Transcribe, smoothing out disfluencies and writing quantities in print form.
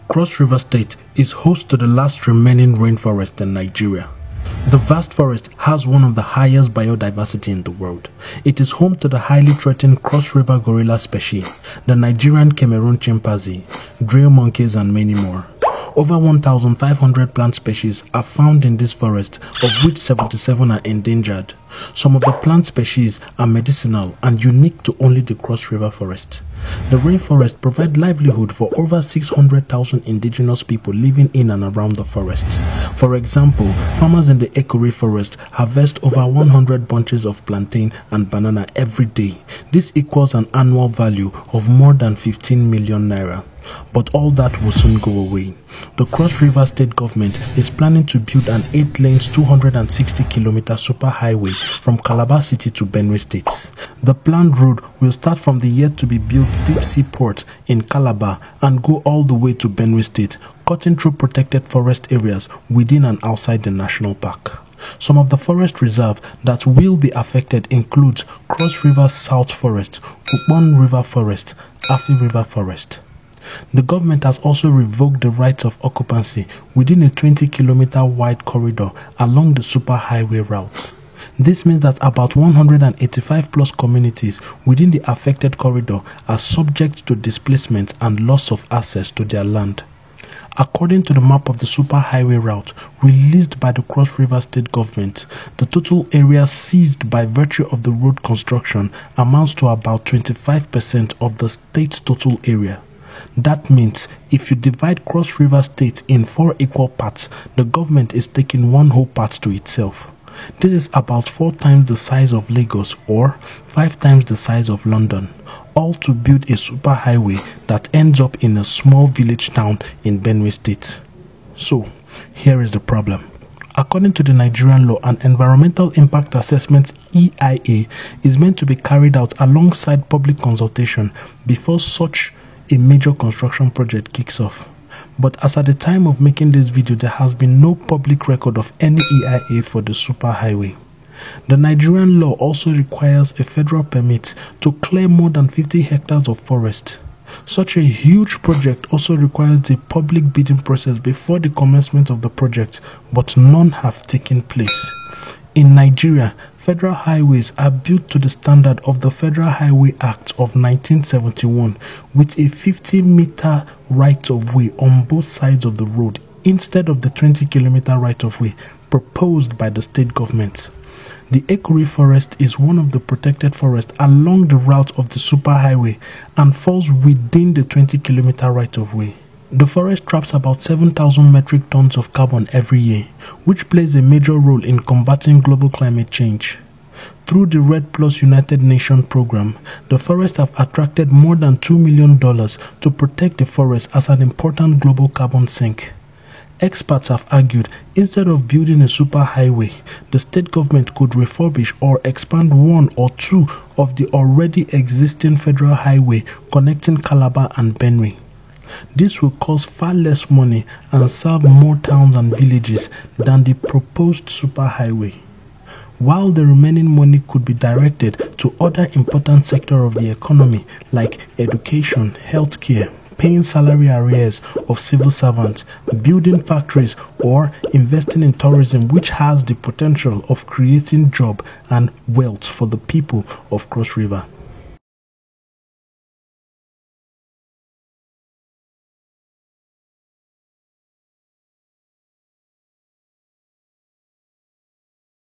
Cross River State is host to the last remaining rainforest in Nigeria. The vast forest has one of the highest biodiversity in the world. It is home to the highly threatened Cross River gorilla species, the Nigerian Cameroon chimpanzee, drill monkeys and many more. Over 1,500 plant species are found in this forest, of which 77 are endangered. Some of the plant species are medicinal and unique to only the Cross River forest. The rainforest provides livelihood for over 600,000 indigenous people living in and around the forest. For example, farmers in the Ekuri forest harvest over 100 bunches of plantain and banana every day. This equals an annual value of more than 15 million naira. But all that will soon go away. The Cross River State government is planning to build an 8-lanes 260-kilometer superhighway from Calabar City to Benue State. The planned road will start from the yet-to-be-built deep-sea port in Calabar and go all the way to Benue State, cutting through protected forest areas within and outside the national park. Some of the forest reserve that will be affected include Cross River South Forest, Ukpon River Forest, Afi River Forest. The government has also revoked the rights of occupancy within a 20-kilometer wide corridor along the superhighway route. This means that about 185 plus communities within the affected corridor are subject to displacement and loss of access to their land. According to the map of the superhighway route released by the Cross River State government, the total area seized by virtue of the road construction amounts to about 25% of the state's total area. That means if you divide Cross River State in 4 equal parts, the government is taking one whole part to itself. This is about 4 times the size of Lagos or 5 times the size of London, all to build a superhighway that ends up in a small village town in Benue State. So, here is the problem. According to the Nigerian law, an environmental impact assessment EIA is meant to be carried out alongside public consultation before such a major construction project kicks off. But as at the time of making this video, there has been no public record of any EIA for the superhighway. The Nigerian law also requires a federal permit to clear more than 50 hectares of forest. Such a huge project also requires the public bidding process before the commencement of the project, but none have taken place. In Nigeria, federal highways are built to the standard of the Federal Highway Act of 1971 with a 50-meter right-of-way on both sides of the road instead of the 20-kilometer right-of-way proposed by the state government. The Ekuri forest is one of the protected forests along the route of the superhighway and falls within the 20-kilometer right-of-way. The forest traps about 7,000 metric tons of carbon every year, which plays a major role in combating global climate change. Through the Red Plus United Nations program, the forests have attracted more than $2 million to protect the forest as an important global carbon sink. Experts have argued instead of building a superhighway, the state government could refurbish or expand 1 or 2 of the already existing federal highway connecting Calabar and Benue. This will cost far less money and serve more towns and villages than the proposed superhighway, while the remaining money could be directed to other important sectors of the economy like education, healthcare, paying salary arrears of civil servants, building factories, or investing in tourism, which has the potential of creating jobs and wealth for the people of Cross River.